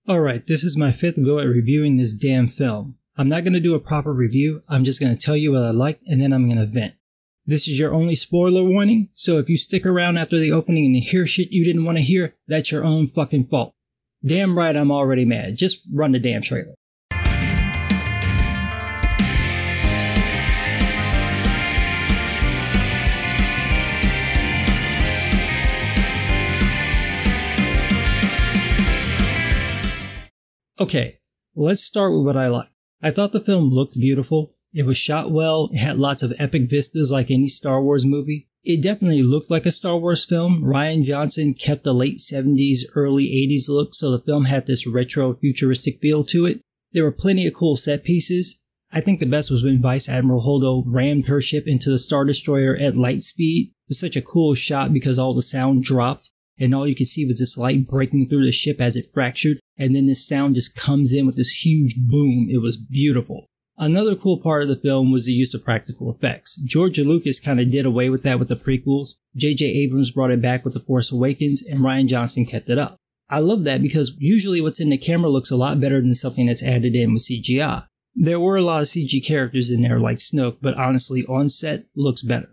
Alright, this is my 5th go at reviewing this damn film. I'm not going to do a proper review, I'm just going to tell you what I liked and then I'm going to vent. This is your only spoiler warning, so if you stick around after the opening and hear shit you didn't want to hear, that's your own fucking fault. Damn right I'm already mad, just run the damn trailer. Okay, let's start with what I liked. I thought the film looked beautiful. It was shot well. It had lots of epic vistas like any Star Wars movie. It definitely looked like a Star Wars film. Rian Johnson kept the late 70s, early 80s look, so the film had this retro futuristic feel to it. There were plenty of cool set pieces. I think the best was when Vice Admiral Holdo rammed her ship into the Star Destroyer at light speed. It was such a cool shot because all the sound dropped and all you could see was this light breaking through the ship as it fractured, and then this sound just comes in with this huge boom. It was beautiful. Another cool part of the film was the use of practical effects. George Lucas kind of did away with that with the prequels. J.J. Abrams brought it back with The Force Awakens, and Rian Johnson kept it up. I love that because usually what's in the camera looks a lot better than something that's added in with CGI. There were a lot of CG characters in there like Snoke, but honestly on set looks better.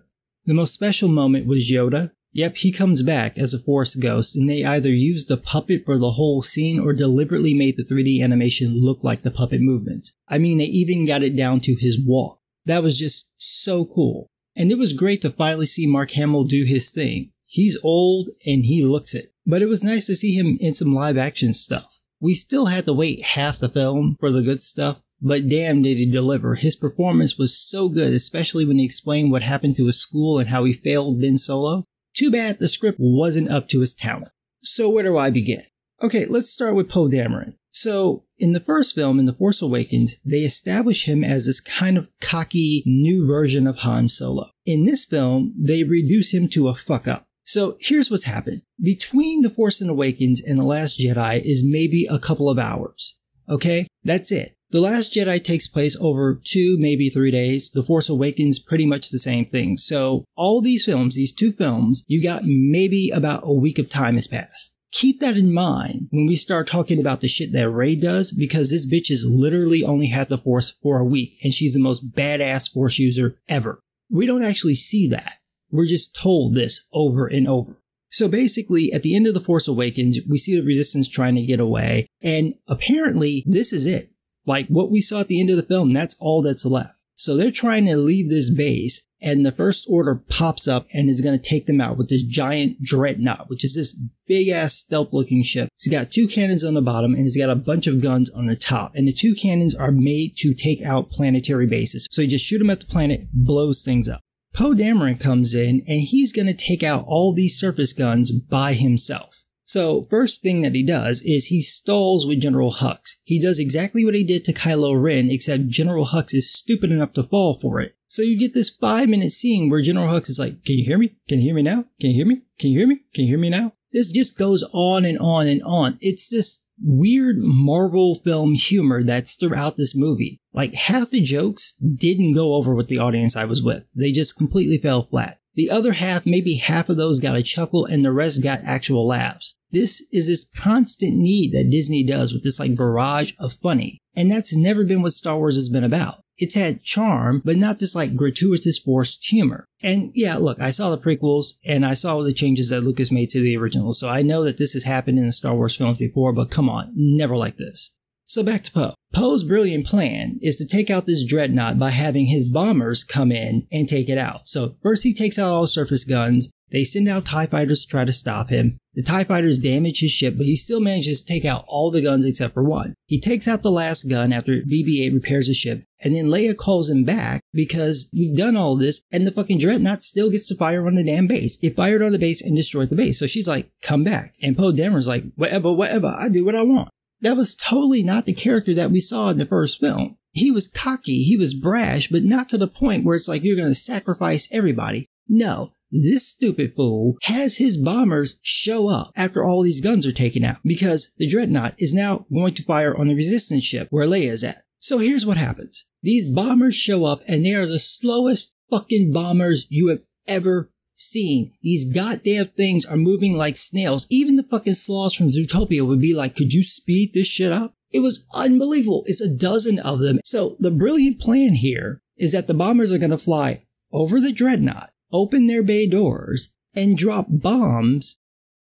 The most special moment was Yoda. Yep, he comes back as a Force ghost, and they either used the puppet for the whole scene or deliberately made the 3D animation look like the puppet movements. I mean, they even got it down to his walk. That was just so cool. And it was great to finally see Mark Hamill do his thing. He's old and he looks it. But it was nice to see him in some live action stuff. We still had to wait half the film for the good stuff, but damn did he deliver. His performance was so good, especially when he explained what happened to his school and how he failed Ben Solo. Too bad the script wasn't up to his talent. So where do I begin? Okay, let's start with Poe Dameron. So in the first film, in The Force Awakens, they establish him as this kind of cocky new version of Han Solo. In this film, they reduce him to a fuck up. So here's what's happened. Between The Force Awakens and The Last Jedi is maybe a couple of hours. Okay, that's it. The Last Jedi takes place over 2, maybe 3 days. The Force Awakens, pretty much the same thing. So all these films, these 2 films, you got maybe about a week of time has passed. Keep that in mind when we start talking about the shit that Rey does, because this bitch has literally only had the Force for a week, and she's the most badass Force user ever. We don't actually see that. We're just told this over and over. So basically, at the end of The Force Awakens, we see the Resistance trying to get away, and apparently this is it. Like what we saw at the end of the film, that's all that's left. So they're trying to leave this base, and the First Order pops up and is going to take them out with this giant dreadnought, which is this big ass stealth looking ship. It's got 2 cannons on the bottom and it's got a bunch of guns on the top. And the 2 cannons are made to take out planetary bases. So you just shoot them at the planet, blows things up. Poe Dameron comes in and he's going to take out all these surface guns by himself. So first thing that he does is he stalls with General Hux. He does exactly what he did to Kylo Ren, except General Hux is stupid enough to fall for it. So you get this 5-minute scene where General Hux is like, can you hear me? Can you hear me now? Can you hear me? Can you hear me? Can you hear me now? This just goes on and on and on. It's this weird Marvel film humor that's throughout this movie. Like half the jokes didn't go over with the audience I was with. They just completely fell flat. The other half, maybe half of those got a chuckle and the rest got actual laughs. This is this constant need that Disney does with this like barrage of funny. And that's never been what Star Wars has been about. It's had charm, but not this like gratuitous forced humor. And yeah, look, I saw the prequels and I saw the changes that Lucas made to the original. So I know that this has happened in the Star Wars films before, but come on, never like this. So back to Poe. Poe's brilliant plan is to take out this dreadnought by having his bombers come in and take it out. So first he takes out all the surface guns. They send out TIE fighters to try to stop him. The TIE fighters damage his ship, but he still manages to take out all the guns except for one. He takes out the last gun after BB-8 repairs the ship, and then Leia calls him back because we've done all this and the fucking dreadnought still gets to fire on the damn base. It fired on the base and destroyed the base. So she's like, come back. And Poe Dameron's like, whatever, I do what I want. That was totally not the character that we saw in the first film. He was cocky, he was brash, but not to the point where it's like you're going to sacrifice everybody. No, this stupid fool has his bombers show up after all these guns are taken out because the dreadnought is now going to fire on the Resistance ship where Leia's at. So here's what happens. These bombers show up and they are the slowest fucking bombers you have ever scene. These goddamn things are moving like snails. Even the fucking sloths from Zootopia would be like, could you speed this shit up? It was unbelievable. It's a dozen of them. So the brilliant plan here is that the bombers are going to fly over the Dreadnought, open their bay doors, and drop bombs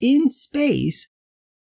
in space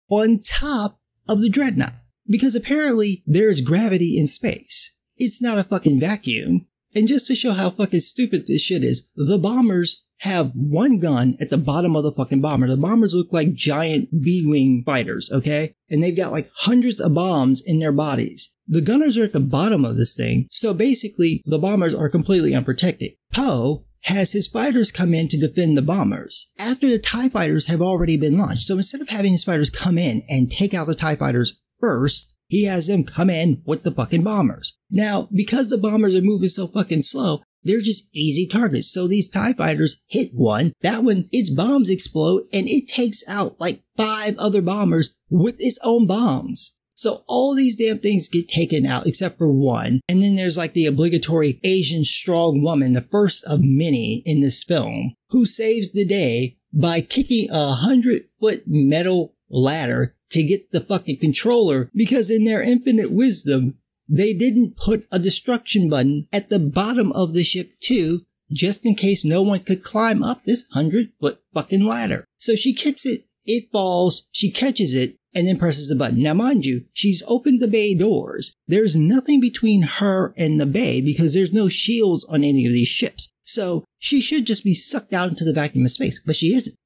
on top of the Dreadnought. Because apparently there's gravity in space. It's not a fucking vacuum. And just to show how fucking stupid this shit is, the bombers have one gun at the bottom of the fucking bomber. The bombers look like giant B-wing fighters, okay? And they've got like hundreds of bombs in their bodies. The gunners are at the bottom of this thing, so basically the bombers are completely unprotected. Poe has his fighters come in to defend the bombers after the TIE fighters have already been launched. So instead of having his fighters come in and take out the TIE fighters first, he has them come in with the fucking bombers. Now, because the bombers are moving so fucking slow, they're just easy targets. So these TIE fighters hit one, that one, its bombs explode, and it takes out like 5 other bombers with its own bombs. So all these damn things get taken out except for one. And then there's like the obligatory Asian strong woman, the first of many in this film, who saves the day by kicking a 100-foot metal ladder to get the fucking controller, because in their infinite wisdom, they didn't put a destruction button at the bottom of the ship too, just in case no one could climb up this 100-foot fucking ladder. So she kicks it, it falls, she catches it, and then presses the button. Now mind you, she's opened the bay doors. There's nothing between her and the bay because there's no shields on any of these ships. So she should just be sucked out into the vacuum of space, but she isn't.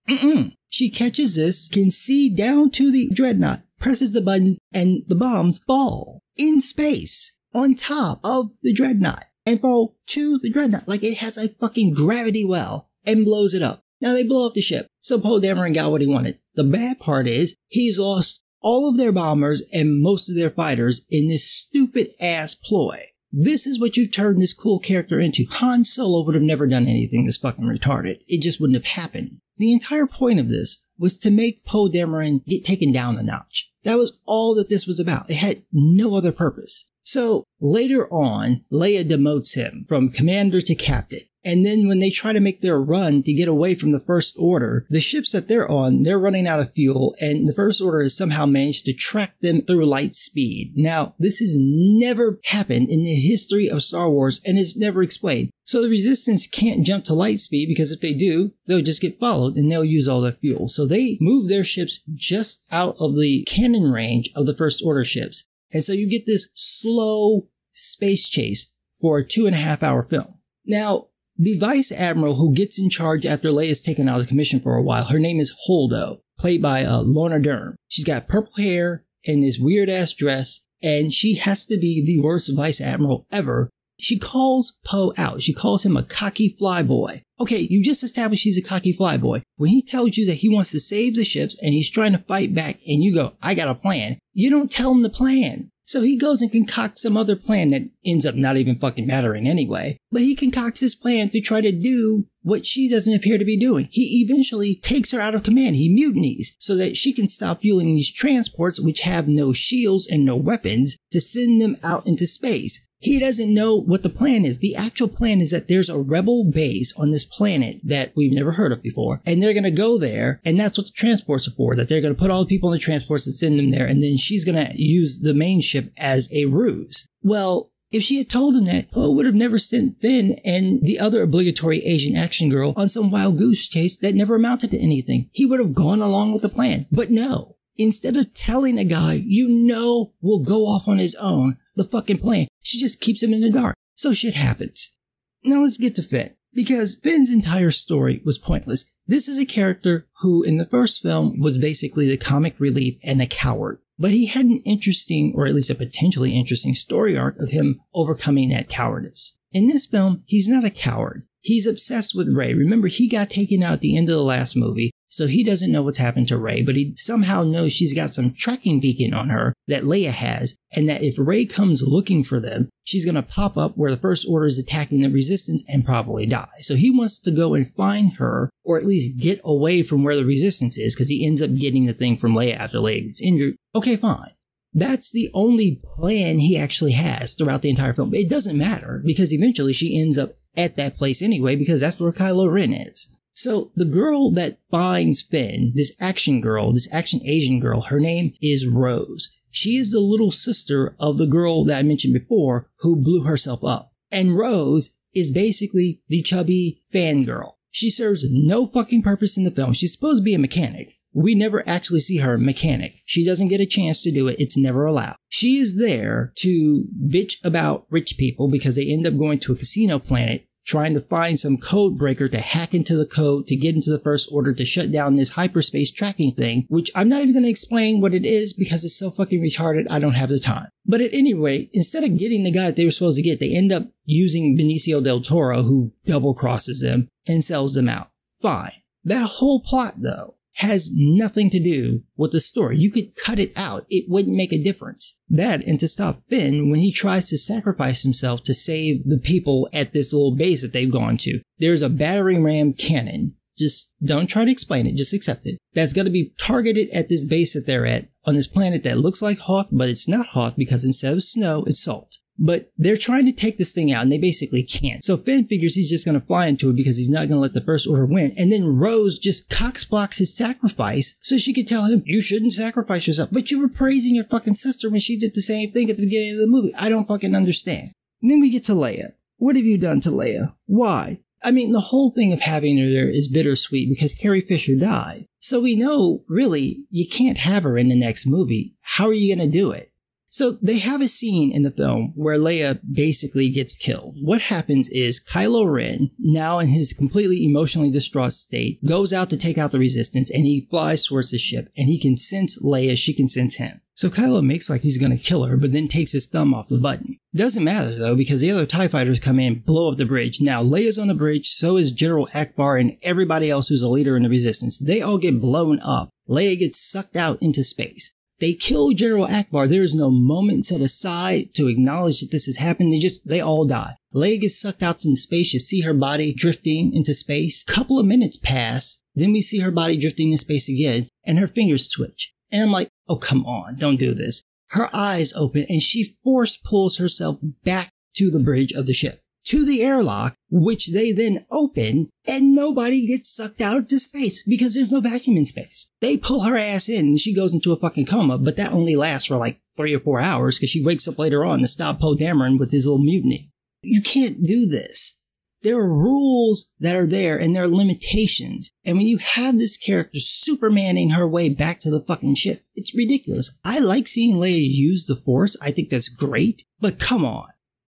She catches this, can see down to the Dreadnought, presses the button, and the bombs fall in space on top of the Dreadnought and fall to the Dreadnought like it has a fucking gravity well and blows it up. Now they blow up the ship, so Poe Dameron got what he wanted. The bad part is he's lost all of their bombers and most of their fighters in this stupid ass ploy. This is what you turned this cool character into. Han Solo would have never done anything this fucking retarded. It just wouldn't have happened. The entire point of this was to make Poe Dameron get taken down a notch. That was all that this was about. It had no other purpose. So later on, Leia demotes him from commander to captain. And then when they try to make their run to get away from the First Order, the ships that they're on, they're running out of fuel, and the First Order has somehow managed to track them through light speed. Now, this has never happened in the history of Star Wars, and it's never explained. So the Resistance can't jump to light speed, because if they do, they'll just get followed and they'll use all their fuel. So they move their ships just out of the cannon range of the First Order ships. And so you get this slow space chase for a 2.5-hour film. Now, the Vice Admiral who gets in charge after Leia's taken out of commission for a while, her name is Holdo, played by Lorna Dern. She's got purple hair and this weird-ass dress, and she has to be the worst Vice Admiral ever. She calls Poe out. She calls him a cocky flyboy. Okay, you just established he's a cocky flyboy. When he tells you that he wants to save the ships and he's trying to fight back and you go, I got a plan, you don't tell him the plan. So he goes and concocts some other plan that ends up not even fucking mattering anyway. But he concocts his plan to try to do what she doesn't appear to be doing. He eventually takes her out of command. He mutinies so that she can stop fueling these transports, which have no shields and no weapons, to send them out into space. He doesn't know what the plan is. The actual plan is that there's a rebel base on this planet that we've never heard of before. And they're going to go there, and that's what the transports are for, that they're going to put all the people in the transports and send them there, and then she's going to use the main ship as a ruse. Well, if she had told him that, Poe would have never sent Finn and the other obligatory Asian action girl on some wild goose chase that never amounted to anything. He would have gone along with the plan. But no. Instead of telling a guy you know will go off on his own the fucking plan, she just keeps him in the dark. So shit happens. Now let's get to Finn, because Finn's entire story was pointless. This is a character who in the first film was basically the comic relief and a coward. But he had an interesting, or at least a potentially interesting, story arc of him overcoming that cowardice. In this film, he's not a coward. He's obsessed with Rey. Remember, he got taken out at the end of the last movie, so he doesn't know what's happened to Rey, but he somehow knows she's got some tracking beacon on her that Leia has, and that if Rey comes looking for them, she's going to pop up where the First Order is attacking the Resistance and probably die. So he wants to go and find her, or at least get away from where the Resistance is, because he ends up getting the thing from Leia after Leia gets injured. Okay, fine. That's the only plan he actually has throughout the entire film. It doesn't matter, because eventually she ends up at that place anyway, because that's where Kylo Ren is. So the girl that finds Finn, this action girl, this action Asian girl, her name is Rose. She is the little sister of the girl that I mentioned before who blew herself up. And Rose is basically the chubby fangirl. She serves no fucking purpose in the film. She's supposed to be a mechanic. We never actually see her mechanic. She doesn't get a chance to do it. It's never allowed. She is there to bitch about rich people because they end up going to a casino planet trying to find some code breaker to hack into the code to get into the First Order to shut down this hyperspace tracking thing, which I'm not even going to explain what it is because it's so fucking retarded I don't have the time. But at any rate, instead of getting the guy that they were supposed to get, they end up using Benicio del Toro, who double crosses them and sells them out. Fine. That whole plot, though, has nothing to do with the story. You could cut it out. It wouldn't make a difference. That, and to stop Finn when he tries to sacrifice himself to save the people at this little base that they've gone to. There's a battering ram cannon. Just don't try to explain it. Just accept it. That's going to be targeted at this base that they're at on this planet that looks like Hoth, but it's not Hoth because instead of snow, it's salt. But they're trying to take this thing out and they basically can't. So Finn figures he's just going to fly into it because he's not going to let the First Order win. And then Rose just cocksblocks his sacrifice so she could tell him, you shouldn't sacrifice yourself. But you were praising your fucking sister when she did the same thing at the beginning of the movie. I don't fucking understand. And then we get to Leia. What have you done to Leia? Why? I mean, the whole thing of having her there is bittersweet because Carrie Fisher died. So we know, really, you can't have her in the next movie. How are you going to do it? So they have a scene in the film where Leia basically gets killed. What happens is Kylo Ren, now in his completely emotionally distraught state, goes out to take out the Resistance and he flies towards the ship and he can sense Leia, she can sense him. So Kylo makes like he's going to kill her, but then takes his thumb off the button. Doesn't matter though, because the other TIE fighters come in, blow up the bridge. Now Leia's on the bridge, so is General Akbar and everybody else who's a leader in the Resistance. They all get blown up. Leia gets sucked out into space. They kill General Akbar. There is no moment set aside to acknowledge that this has happened. They all die. Leia gets sucked out into space. You see her body drifting into space. Couple of minutes pass. Then we see her body drifting in space again and her fingers twitch. And I'm like, oh, come on. Don't do this. Her eyes open and she force pulls herself back to the bridge of the ship, to the airlock, which they then open, and nobody gets sucked out into space because there's no vacuum in space. They pull her ass in and she goes into a fucking coma, but that only lasts for like 3 or 4 hours because she wakes up later on to stop Poe Dameron with his little mutiny. You can't do this. There are rules that are there and there are limitations. And when you have this character Supermaning her way back to the fucking ship, it's ridiculous. I like seeing Leia use the Force. I think that's great, but come on.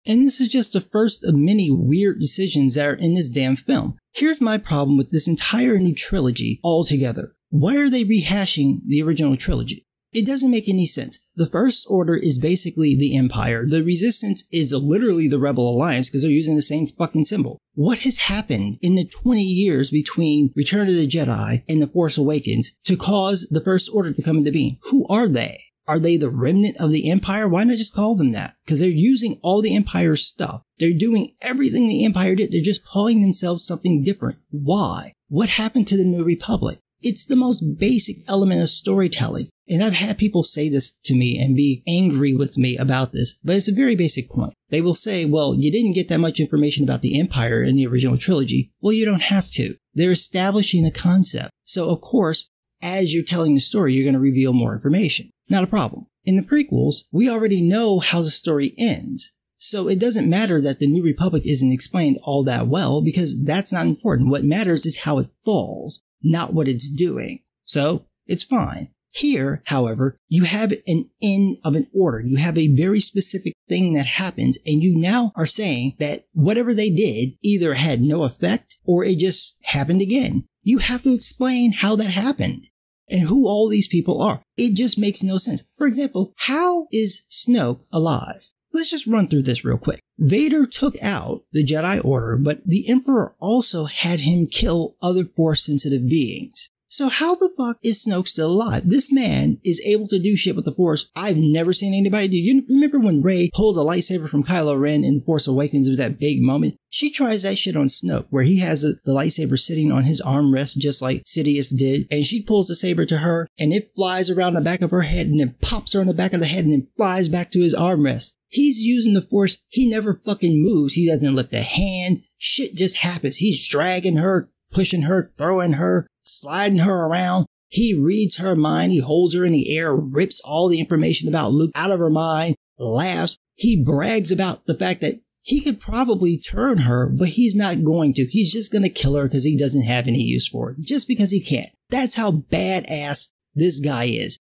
And this is just the first of many weird decisions that are in this damn film. Here's my problem with this entire new trilogy altogether. Why are they rehashing the original trilogy? It doesn't make any sense. The First Order is basically the Empire. The Resistance is literally the Rebel Alliance because they're using the same fucking symbol. What has happened in the 20 years between Return of the Jedi and The Force Awakens to cause the First Order to come into being? Who are they? Are they the remnant of the Empire? Why not just call them that? Because they're using all the Empire's stuff. They're doing everything the Empire did. They're just calling themselves something different. Why? What happened to the New Republic? It's the most basic element of storytelling. And I've had people say this to me and be angry with me about this, but it's a very basic point. They will say, well, you didn't get that much information about the Empire in the original trilogy. Well, you don't have to. They're establishing the concept. So, of course, as you're telling the story, you're going to reveal more information. Not a problem. In the prequels, we already know how the story ends. So it doesn't matter that the New Republic isn't explained all that well because that's not important. What matters is how it falls, not what it's doing. So it's fine. Here, however, you have an end of an order. You have a very specific thing that happens, and you now are saying that whatever they did either had no effect or it just happened again. You have to explain how that happened and who all these people are. It just makes no sense. For example, how is Snoke alive? Let's just run through this real quick. Vader took out the Jedi Order, but the Emperor also had him kill other Force-sensitive beings. So how the fuck is Snoke still alive? This man is able to do shit with the Force I've never seen anybody do. You remember when Rey pulled a lightsaber from Kylo Ren in Force Awakens with that big moment? She tries that shit on Snoke, where he has the lightsaber sitting on his armrest just like Sidious did, and she pulls the saber to her, and it flies around the back of her head, and then pops her on the back of the head, and then flies back to his armrest. He's using the Force. He never fucking moves. He doesn't lift a hand. Shit just happens. He's dragging her, pushing her, throwing her, sliding her around. He reads her mind. He holds her in the air, rips all the information about Luke out of her mind, laughs. He brags about the fact that he could probably turn her, but he's not going to. He's just going to kill her because he doesn't have any use for it, just because he can't. That's how badass this guy is.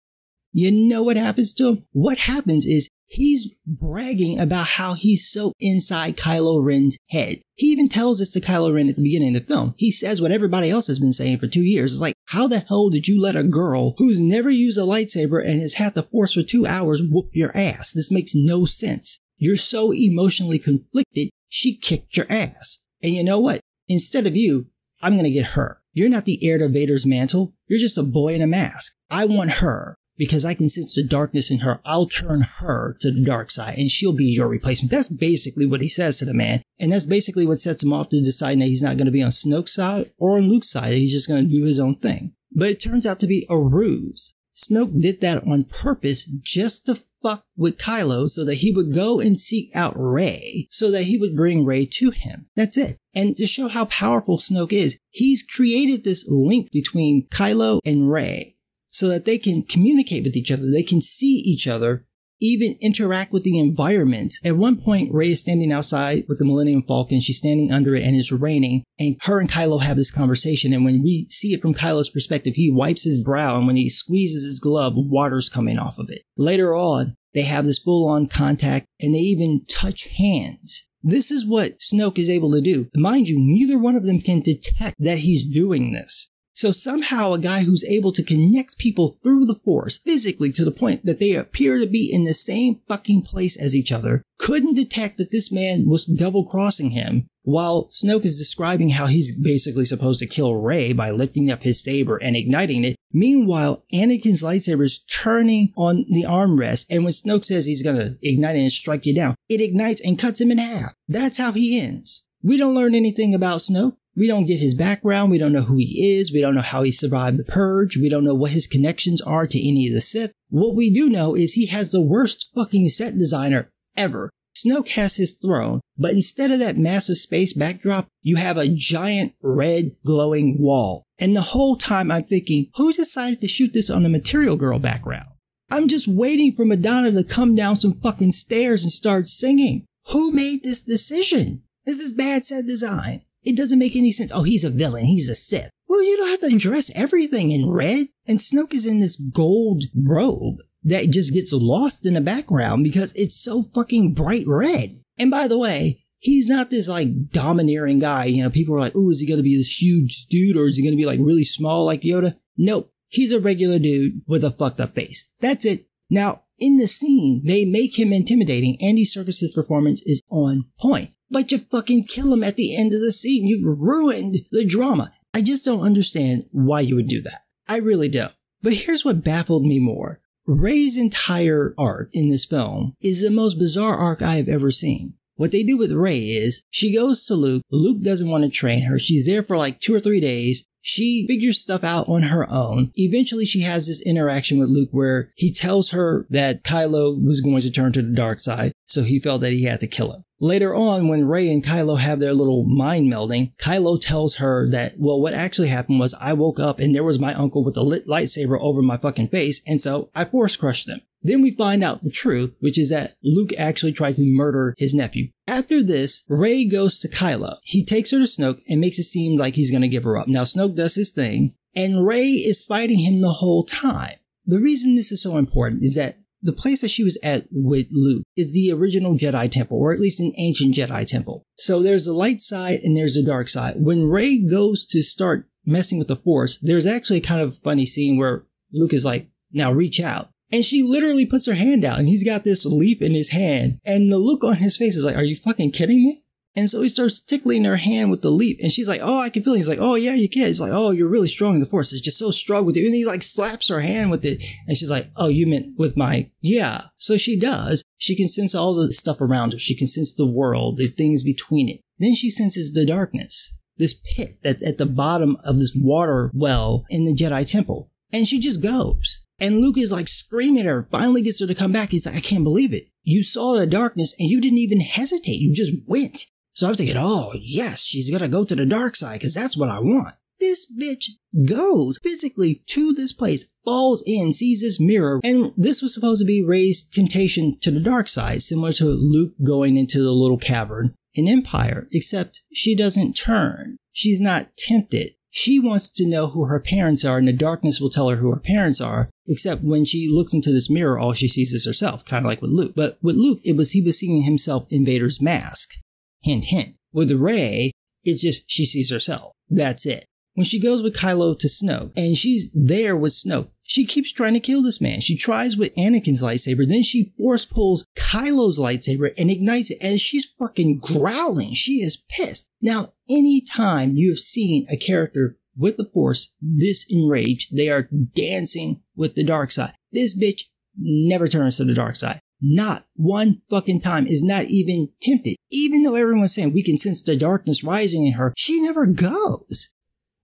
You know what happens to him? What happens is he's bragging about how he's so inside Kylo Ren's head. He even tells this to Kylo Ren at the beginning of the film. He says what everybody else has been saying for 2 years. It's like, how the hell did you let a girl who's never used a lightsaber and has had the Force for 2 hours whoop your ass? This makes no sense. You're so emotionally conflicted, she kicked your ass. And you know what? Instead of you, I'm going to get her. You're not the heir to Vader's mantle. You're just a boy in a mask. I want her because I can sense the darkness in her. I'll turn her to the dark side and she'll be your replacement. That's basically what he says to the man. And that's basically what sets him off to deciding that he's not going to be on Snoke's side or on Luke's side. He's just going to do his own thing. But it turns out to be a ruse. Snoke did that on purpose just to fuck with Kylo so that he would go and seek out Rey so that he would bring Rey to him. That's it. And to show how powerful Snoke is, he's created this link between Kylo and Rey so that they can communicate with each other. They can see each other, even interact with the environment. At one point, Rey is standing outside with the Millennium Falcon. She's standing under it and it's raining. And her and Kylo have this conversation. And when we see it from Kylo's perspective, he wipes his brow. And when he squeezes his glove, water's coming off of it. Later on, they have this full-on contact and they even touch hands. This is what Snoke is able to do. Mind you, neither one of them can detect that he's doing this. So somehow a guy who's able to connect people through the Force physically to the point that they appear to be in the same fucking place as each other couldn't detect that this man was double-crossing him while Snoke is describing how he's basically supposed to kill Rey by lifting up his saber and igniting it. Meanwhile, Anakin's lightsaber is turning on the armrest, and when Snoke says he's going to ignite it and strike you down, it ignites and cuts him in half. That's how he ends. We don't learn anything about Snoke. We don't get his background. We don't know who he is. We don't know how he survived the Purge. We don't know what his connections are to any of the Sith. What we do know is he has the worst fucking set designer ever. Snoke has his throne, but instead of that massive space backdrop, you have a giant red glowing wall. And the whole time I'm thinking, who decided to shoot this on a Material Girl background? I'm just waiting for Madonna to come down some fucking stairs and start singing. Who made this decision? This is bad set design. It doesn't make any sense. Oh, he's a villain. He's a Sith. Well, you don't have to dress everything in red. And Snoke is in this gold robe that just gets lost in the background because it's so fucking bright red. And by the way, he's not this like domineering guy. You know, people are like, ooh, is he going to be this huge dude or is he going to be like really small like Yoda? Nope. He's a regular dude with a fucked up face. That's it. Now, in the scene, they make him intimidating. Andy Serkis's performance is on point. But you fucking kill him at the end of the scene. You've ruined the drama. I just don't understand why you would do that. I really don't. But here's what baffled me more. Rey's entire arc in this film is the most bizarre arc I have ever seen. What they do with Rey is she goes to Luke. Luke doesn't want to train her. She's there for like 2 or 3 days. She figures stuff out on her own. Eventually, she has this interaction with Luke where he tells her that Kylo was going to turn to the dark side, so he felt that he had to kill him. Later on, when Rey and Kylo have their little mind melding, Kylo tells her that, well, what actually happened was I woke up and there was my uncle with a lit lightsaber over my fucking face, and so I force crushed him. Then we find out the truth, which is that Luke actually tried to murder his nephew. After this, Rey goes to Kylo. He takes her to Snoke and makes it seem like he's going to give her up. Now, Snoke does his thing, and Rey is fighting him the whole time. The reason this is so important is that the place that she was at with Luke is the original Jedi Temple, or at least an ancient Jedi Temple. So there's the light side and there's the dark side. When Rey goes to start messing with the Force, there's actually a kind of funny scene where Luke is like, now reach out. And she literally puts her hand out and he's got this leaf in his hand. And the look on his face is like, are you fucking kidding me? And so he starts tickling her hand with the leaf. And she's like, oh, I can feel it. He's like, oh, yeah, you can. He's like, oh, you're really strong in the Force. It's just so strong with you. And he like slaps her hand with it. And she's like, oh, you meant with my, yeah. So she does. She can sense all the stuff around her. She can sense the world, the things between it. Then she senses the darkness, this pit that's at the bottom of this water well in the Jedi Temple. And she just goes. And Luke is like screaming at her, finally gets her to come back. He's like, I can't believe it. You saw the darkness and you didn't even hesitate. You just went. So I'm thinking, oh yes, she's gonna go to the dark side because that's what I want. This bitch goes physically to this place, falls in, sees this mirror, and this was supposed to be Rey's temptation to the dark side, similar to Luke going into the little cavern in Empire, except she doesn't turn. She's not tempted. She wants to know who her parents are, and the darkness will tell her who her parents are, except when she looks into this mirror, all she sees is herself, kind of like with Luke. But with Luke, he was seeing himself in Vader's mask. Hint, hint. With Rey, it's just she sees herself. That's it. When she goes with Kylo to Snoke, and she's there with Snoke, she keeps trying to kill this man. She tries with Anakin's lightsaber, then she force pulls Kylo's lightsaber and ignites it, and she's fucking growling. She is pissed. Now, anytime you have seen a character with the Force this enraged, they are dancing with the dark side. This bitch never turns to the dark side. Not one fucking time, is not even tempted. Even though everyone's saying we can sense the darkness rising in her, she never goes.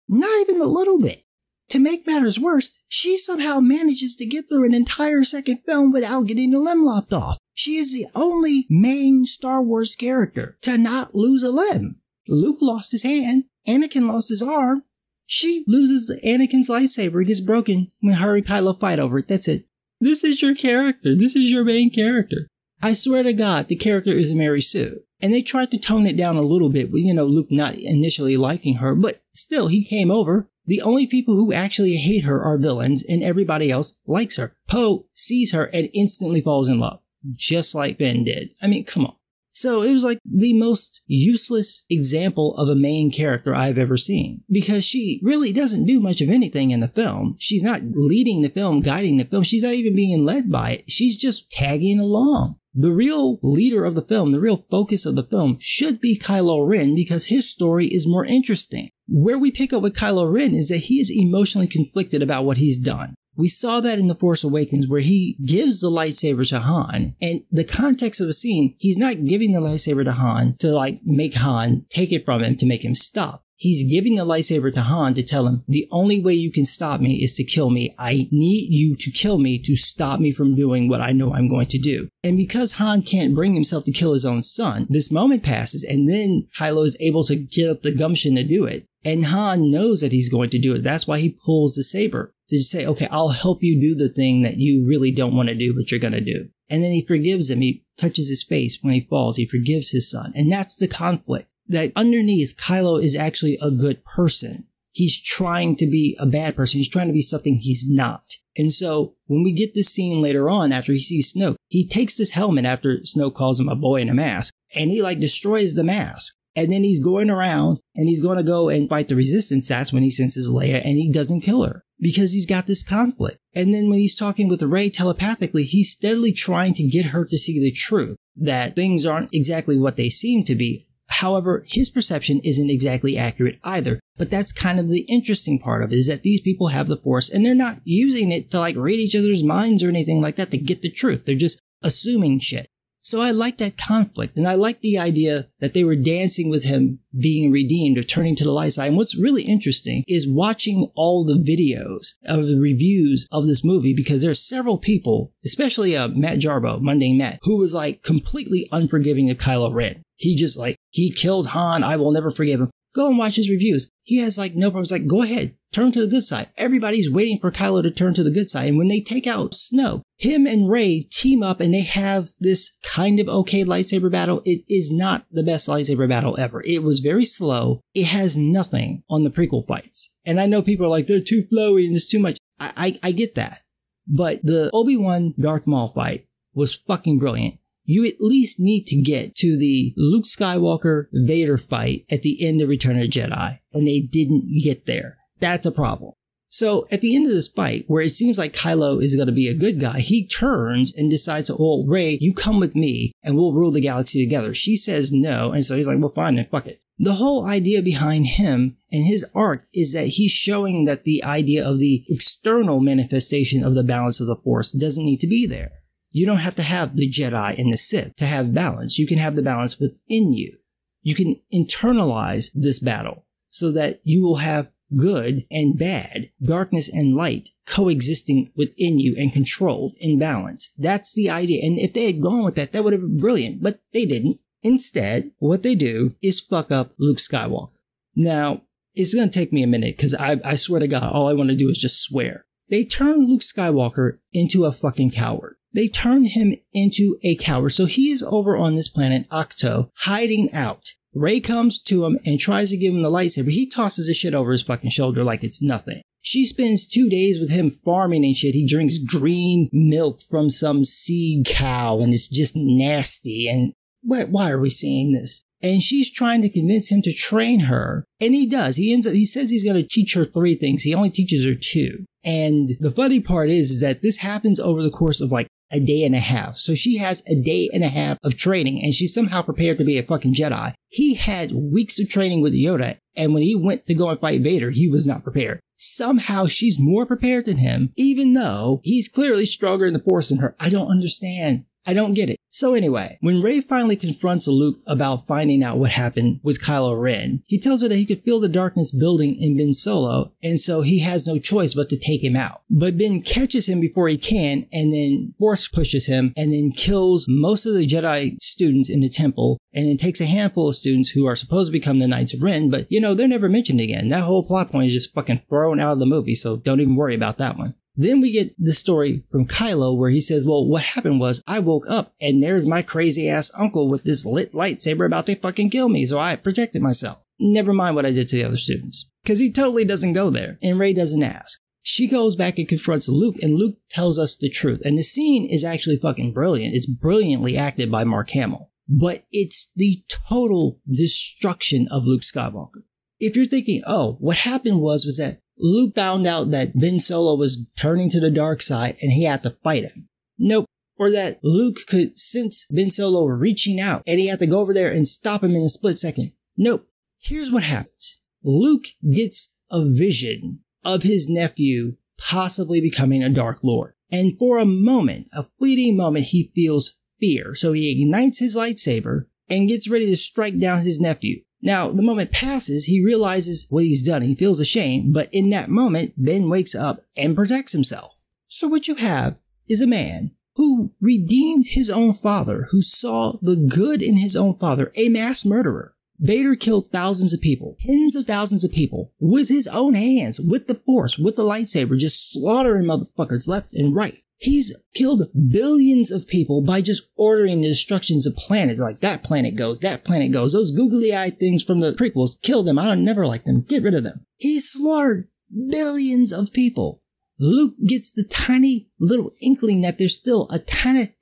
Not even a little bit. To make matters worse, she somehow manages to get through an entire second film without getting the limb lopped off. She is the only main Star Wars character to not lose a limb. Luke lost his hand. Anakin lost his arm. She loses Anakin's lightsaber. It gets broken when her and Kylo fight over it. That's it. This is your character. This is your main character. I swear to God, the character is Mary Sue. And they tried to tone it down a little bit with, Luke not initially liking her, but still, he came over. The only people who actually hate her are villains, and everybody else likes her. Poe sees her and instantly falls in love, just like Ben did. I mean, come on. So it was like the most useless example of a main character I've ever seen, because she really doesn't do much of anything in the film. She's not leading the film, guiding the film. She's not even being led by it. She's just tagging along. The real leader of the film, the real focus of the film should be Kylo Ren, because his story is more interesting. Where we pick up with Kylo Ren is that he is emotionally conflicted about what he's done. We saw that in The Force Awakens, where he gives the lightsaber to Han, and the context of the scene, he's not giving the lightsaber to Han to make Han take it from him to make him stop. He's giving the lightsaber to Han to tell him, the only way you can stop me is to kill me. I need you to kill me to stop me from doing what I know I'm going to do. And because Han can't bring himself to kill his own son, this moment passes, and then Kylo is able to get up the gumption to do it. And Han knows that he's going to do it. That's why he pulls the saber, to say, okay, I'll help you do the thing that you really don't want to do, but you're going to do. And then he forgives him. He touches his face when he falls. He forgives his son. And that's the conflict. That underneath, Kylo is actually a good person. He's trying to be a bad person. He's trying to be something he's not. And so when we get this scene later on, after he sees Snoke, he takes this helmet after Snoke calls him a boy in a mask, and he destroys the mask. And then he's going around and he's going to go and fight the resistance. That's when he senses Leia, and he doesn't kill her because he's got this conflict. And then when he's talking with Rey telepathically, he's steadily trying to get her to see the truth, that things aren't exactly what they seem to be. However, his perception isn't exactly accurate either. But that's kind of the interesting part of it, is that these people have the Force and they're not using it to read each other's minds or anything like that to get the truth. They're just assuming shit. So I like that conflict, and I like the idea that they were dancing with him being redeemed or turning to the light side. And what's really interesting is watching all the videos of the reviews of this movie, because there are several people, especially Matt Jarbo, Mundane Matt, who was completely unforgiving of Kylo Ren. He just he killed Han, I will never forgive him. Go and watch his reviews. He has no problems. Go ahead, turn to the good side. Everybody's waiting for Kylo to turn to the good side. And when they take out Snoke, him and Rey team up and they have this kind of okay lightsaber battle. It is not the best lightsaber battle ever. It was very slow. It has nothing on the prequel fights. And I know people are they're too flowy and it's too much. I get that. But the Obi-Wan Darth Maul fight was fucking brilliant. You at least need to get to the Luke Skywalker Vader fight at the end of Return of the Jedi, and they didn't get there. That's a problem. So at the end of this fight, where it seems like Kylo is going to be a good guy, he turns and decides to, well, Rey, you come with me and we'll rule the galaxy together. She says no, and so he's well, fine, then fuck it. The whole idea behind him and his arc is that he's showing that the idea of the external manifestation of the balance of the Force doesn't need to be there. You don't have to have the Jedi and the Sith to have balance. You can have the balance within you. You can internalize this battle so that you will have good and bad, darkness and light coexisting within you and controlled in balance. That's the idea. And if they had gone with that, that would have been brilliant, but they didn't. Instead, what they do is fuck up Luke Skywalker. Now, it's going to take me a minute because I swear to God, all I want to do is just swear. They turn Luke Skywalker into a fucking coward. They turn him into a coward. So he is over on this planet, Ahch-To, hiding out. Rey comes to him and tries to give him the lightsaber. He tosses his shit over his fucking shoulder like it's nothing. She spends 2 days with him farming and shit. He drinks green milk from some seed cow and it's just nasty. And why are we seeing this? And she's trying to convince him to train her. And he does. He says he's going to teach her 3 things. He only teaches her 2. And the funny part is that this happens over the course of like a day and a half. So she has a day and a half of training and she's somehow prepared to be a fucking Jedi. He had weeks of training with Yoda. And when he went to go and fight Vader, he was not prepared. Somehow she's more prepared than him, even though he's clearly stronger in the Force than her. I don't understand. I don't get it. So anyway, when Rey finally confronts Luke about finding out what happened with Kylo Ren, he tells her that he could feel the darkness building in Ben Solo, and so he has no choice but to take him out. But Ben catches him before he can, and then Force pushes him, and then kills most of the Jedi students in the temple, and then takes a handful of students who are supposed to become the Knights of Ren, but they're never mentioned again. That whole plot point is just fucking thrown out of the movie, so don't even worry about that one. Then we get the story from Kylo where he says, well, what happened was I woke up and there's my crazy ass uncle with this lit lightsaber about to fucking kill me. So I protected myself. Never mind what I did to the other students. Because he totally doesn't go there. And Rey doesn't ask. She goes back and confronts Luke and Luke tells us the truth. And the scene is actually fucking brilliant. It's brilliantly acted by Mark Hamill. But it's the total destruction of Luke Skywalker. If you're thinking, oh, what happened was that Luke found out that Ben Solo was turning to the dark side and he had to fight him. Nope. Or that Luke could sense Ben Solo reaching out and he had to go over there and stop him in a split second. Nope. Here's what happens. Luke gets a vision of his nephew possibly becoming a Dark Lord. And for a moment, a fleeting moment, he feels fear. So he ignites his lightsaber and gets ready to strike down his nephew. Now, the moment passes, he realizes what he's done. He feels ashamed, but in that moment, Ben wakes up and protects himself. So what you have is a man who redeemed his own father, who saw the good in his own father, a mass murderer. Vader killed thousands of people, tens of thousands of people, with his own hands, with the Force, with the lightsaber, just slaughtering motherfuckers left and right. He's killed billions of people by just ordering the destructions of planets. Like, that planet goes, that planet goes. Those googly-eyed things from the prequels, kill them. I don't never like them. Get rid of them. He slaughtered billions of people. Luke gets the tiny little inkling that there's still a tiny,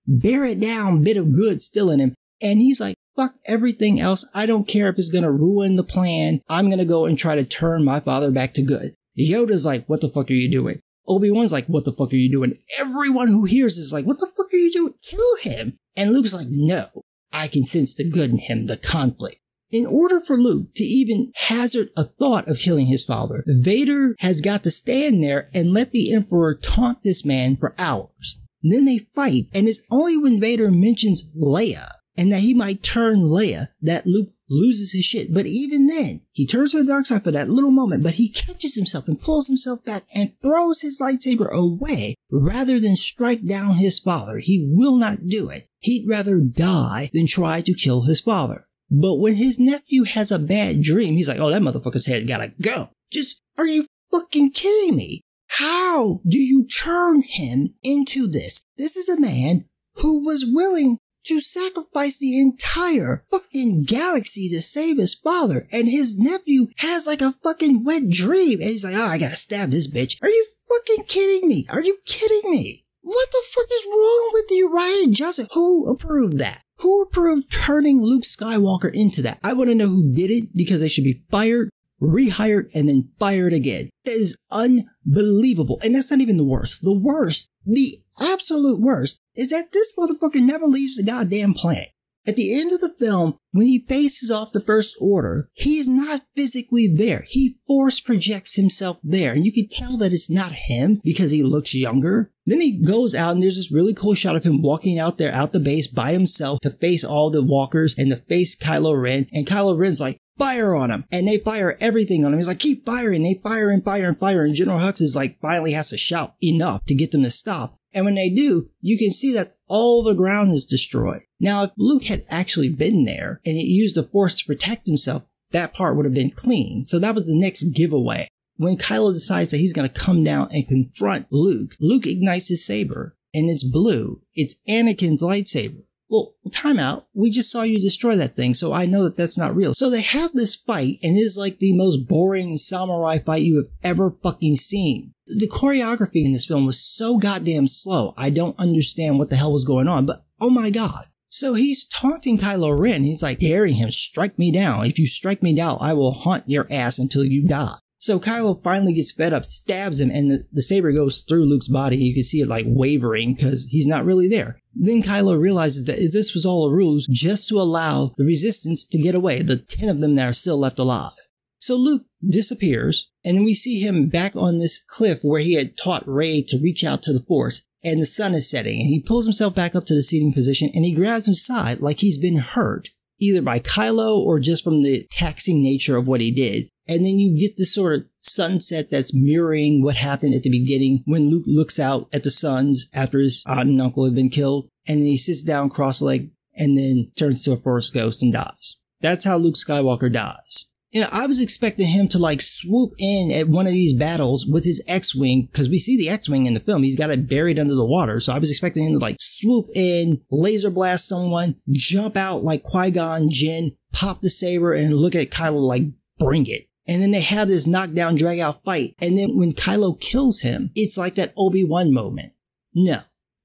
bear it down bit of good still in him. And he's like, fuck everything else. I don't care if it's going to ruin the plan. I'm going to go and try to turn my father back to good. Yoda's like, what the fuck are you doing? Obi-Wan's like, what the fuck are you doing? Everyone who hears is like, what the fuck are you doing? Kill him. And Luke's like, no, I can sense the good in him, the conflict. In order for Luke to even hazard a thought of killing his father, Vader has got to stand there and let the Emperor taunt this man for hours. And then they fight, and it's only when Vader mentions Leia and that he might turn Leia that Luke loses his shit. But even then, he turns to the dark side for that little moment, but he catches himself and pulls himself back and throws his lightsaber away rather than strike down his father. He will not do it. He'd rather die than try to kill his father. But when his nephew has a bad dream, he's like, oh, that motherfucker's head gotta go. Just, are you fucking kidding me? How do you turn him into this? This is a man who was willing to sacrifice the entire fucking galaxy to save his father, and his nephew has like a fucking wet dream, and he's like, oh, I gotta stab this bitch. Are you fucking kidding me? Are you kidding me? What the fuck is wrong with you, Rian Johnson? Who approved that? Who approved turning Luke Skywalker into that? I want to know who did it, because they should be fired, rehired, and then fired again. That is unbelievable. And that's not even the worst. The worst, the absolute worst, is that this motherfucker never leaves the goddamn planet. At the end of the film, when he faces off the First Order, he's not physically there. He force projects himself there. And you can tell that it's not him because he looks younger. Then he goes out and there's this really cool shot of him walking out there, out the base by himself to face all the walkers and to face Kylo Ren. And Kylo Ren's like, fire on him. And they fire everything on him. He's like, keep firing. They fire and fire and fire. And General Hux is like, finally has to shout enough to get them to stop. And when they do, you can see that all the ground is destroyed. Now, if Luke had actually been there and he used the Force to protect himself, that part would have been clean. So that was the next giveaway. When Kylo decides that he's going to come down and confront Luke, Luke ignites his saber, and it's blue. It's Anakin's lightsaber. Well, time out. We just saw you destroy that thing, so I know that that's not real. So they have this fight, and it is like the most boring samurai fight you have ever fucking seen. The choreography in this film was so goddamn slow. I don't understand what the hell was going on, but oh my god. So he's taunting Kylo Ren. He's like daring him, strike me down. If you strike me down, I will haunt your ass until you die. So Kylo finally gets fed up, stabs him, and the saber goes through Luke's body. You can see it like wavering because he's not really there. Then Kylo realizes that this was all a ruse just to allow the Resistance to get away, the 10 of them that are still left alive. So Luke disappears, and we see him back on this cliff where he had taught Rey to reach out to the Force, and the sun is setting, and he pulls himself back up to the seating position, and he grabs his side like he's been hurt, either by Kylo or just from the taxing nature of what he did. And then you get this sort of sunset that's mirroring what happened at the beginning when Luke looks out at the suns after his aunt and uncle have been killed. And then he sits down cross-legged and then turns to a Force ghost and dies. That's how Luke Skywalker dies. You know, I was expecting him to like swoop in at one of these battles with his X-Wing, because we see the X-Wing in the film. He's got it buried under the water. So I was expecting him to like swoop in, laser blast someone, jump out like Qui-Gon Jinn, pop the saber, and look at Kylo like, bring it. And then they have this knockdown, drag out fight. And then when Kylo kills him, it's like that Obi-Wan moment. No.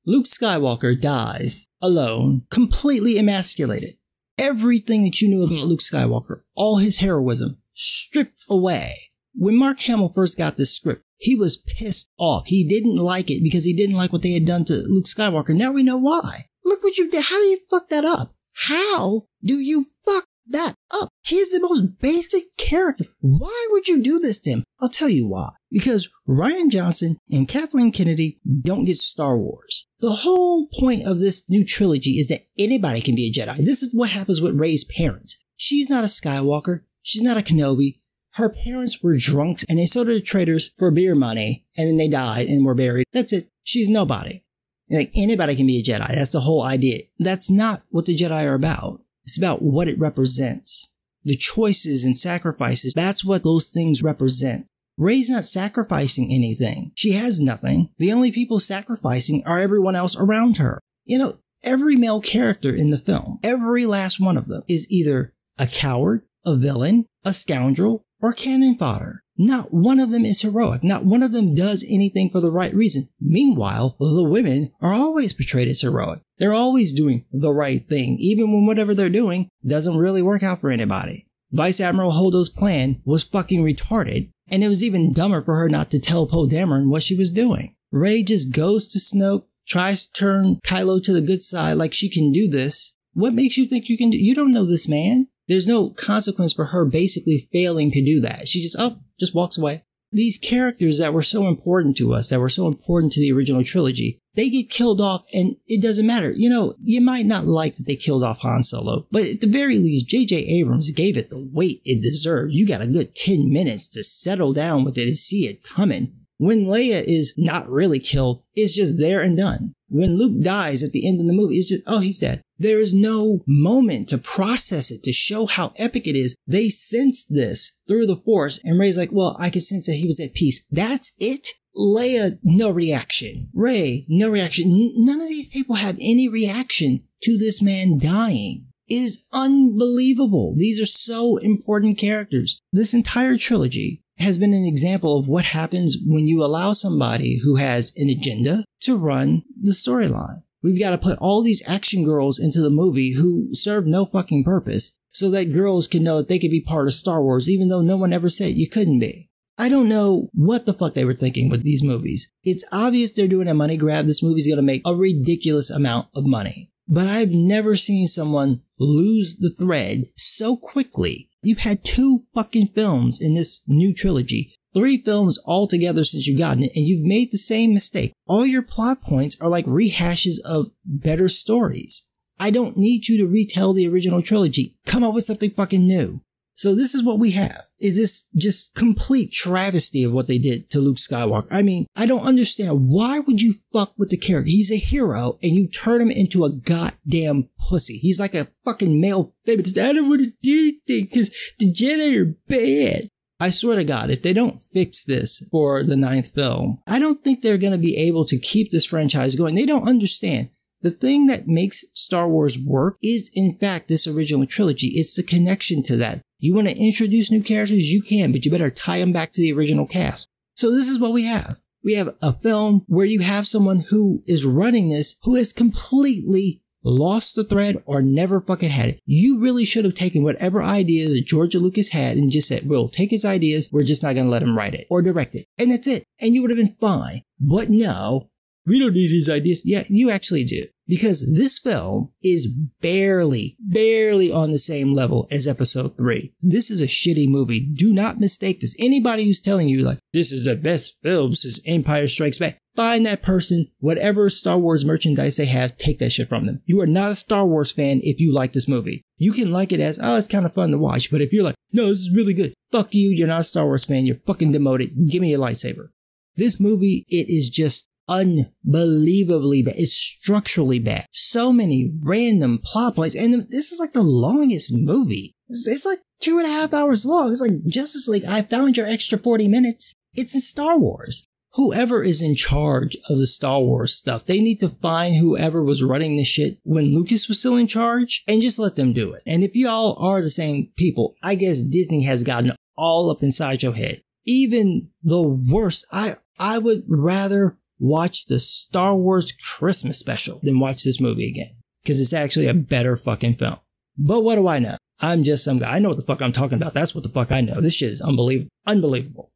Luke Skywalker dies alone, completely emasculated. Everything that you knew about Luke Skywalker, all his heroism, stripped away. When Mark Hamill first got this script, he was pissed off. He didn't like it because he didn't like what they had done to Luke Skywalker. Now we know why. Look what you did. How do you fuck that up? How do you fuck that up? He's the most basic character. Why would you do this to him? I'll tell you why. Because Rian Johnson and Kathleen Kennedy don't get Star Wars. The whole point of this new trilogy is that anybody can be a Jedi. This is what happens with Rey's parents. She's not a Skywalker. She's not a Kenobi. Her parents were drunks and they sold her to traders for beer money, and then they died and were buried. That's it. She's nobody. Like, anybody can be a Jedi. That's the whole idea. That's not what the Jedi are about. It's about what it represents. The choices and sacrifices, that's what those things represent. Rey's not sacrificing anything. She has nothing. The only people sacrificing are everyone else around her. You know, every male character in the film, every last one of them, is either a coward, a villain, a scoundrel, or cannon fodder. Not one of them is heroic. Not one of them does anything for the right reason. Meanwhile, the women are always portrayed as heroic. They're always doing the right thing, even when whatever they're doing doesn't really work out for anybody. Vice Admiral Holdo's plan was fucking retarded, and it was even dumber for her not to tell Poe Dameron what she was doing. Rey just goes to Snoke, tries to turn Kylo to the good side like she can do this. What makes you think you can do? You don't know this man. There's no consequence for her basically failing to do that. She just walks away. These characters that were so important to us, that were so important to the original trilogy, they get killed off and it doesn't matter. You know, you might not like that they killed off Han Solo, but at the very least, J.J. Abrams gave it the weight it deserved. You got a good 10 minutes to settle down with it and see it coming. When Leia is not really killed, it's just there and done. When Luke dies at the end of the movie, it's just, oh, he's dead. There is no moment to process it, to show how epic it is. They sense this through the Force, and Rey's like, well, I could sense that he was at peace. That's it? Leia, no reaction. Rey, no reaction. None of these people have any reaction to this man dying. It is unbelievable. These are so important characters. This entire trilogy has been an example of what happens when you allow somebody who has an agenda to run the storyline. We've got to put all these action girls into the movie who serve no fucking purpose so that girls can know that they could be part of Star Wars even though no one ever said you couldn't be. I don't know what the fuck they were thinking with these movies. It's obvious they're doing a money grab. This movie's going to make a ridiculous amount of money. But I've never seen someone lose the thread so quickly. You've had 2 fucking films in this new trilogy. 3 films altogether since you've gotten it, and you've made the same mistake. All your plot points are like rehashes of better stories. I don't need you to retell the original trilogy. Come up with something fucking new. So this is what we have. Is this just complete travesty of what they did to Luke Skywalker? I mean, I don't understand. Why would you fuck with the character? He's a hero and you turn him into a goddamn pussy. He's like a fucking male feminist. I don't want to do anything because the Jedi are bad. I swear to God, if they don't fix this for the 9th film, I don't think they're going to be able to keep this franchise going. They don't understand. The thing that makes Star Wars work is, in fact, this original trilogy. It's the connection to that. You want to introduce new characters? You can, but you better tie them back to the original cast. So this is what we have. We have a film where you have someone who is running this who has completely lost the thread or never fucking had it. You really should have taken whatever ideas that George Lucas had and just said, we'll take his ideas, we're just not going to let him write it or direct it. And that's it. And you would have been fine. But no, we don't need his ideas. Yeah, you actually do. Because this film is barely on the same level as episode 3. This is a shitty movie. Do not mistake this. Anybody who's telling you like, this is the best film since Empire Strikes Back, find that person, whatever Star Wars merchandise they have, take that shit from them. You are not a Star Wars fan if you like this movie. You can like it as, oh, it's kind of fun to watch. But if you're like, no, this is really good. Fuck you. You're not a Star Wars fan. You're fucking demoted. Give me a lightsaber. This movie, it is just unbelievably bad. It's structurally bad. So many random plot points. And this is like the longest movie. It's like 2.5 hours long. It's like Justice League. I found your extra 40 minutes. It's in Star Wars. Whoever is in charge of the Star Wars stuff, they need to find whoever was running the shit when Lucas was still in charge and just let them do it. And if y'all are the same people, I guess Disney has gotten all up inside your head. Even the worst, I would rather watch the Star Wars Christmas special than watch this movie again. Because it's actually a better fucking film. But what do I know? I'm just some guy. I know what the fuck I'm talking about. That's what the fuck I know. This shit is unbelievable.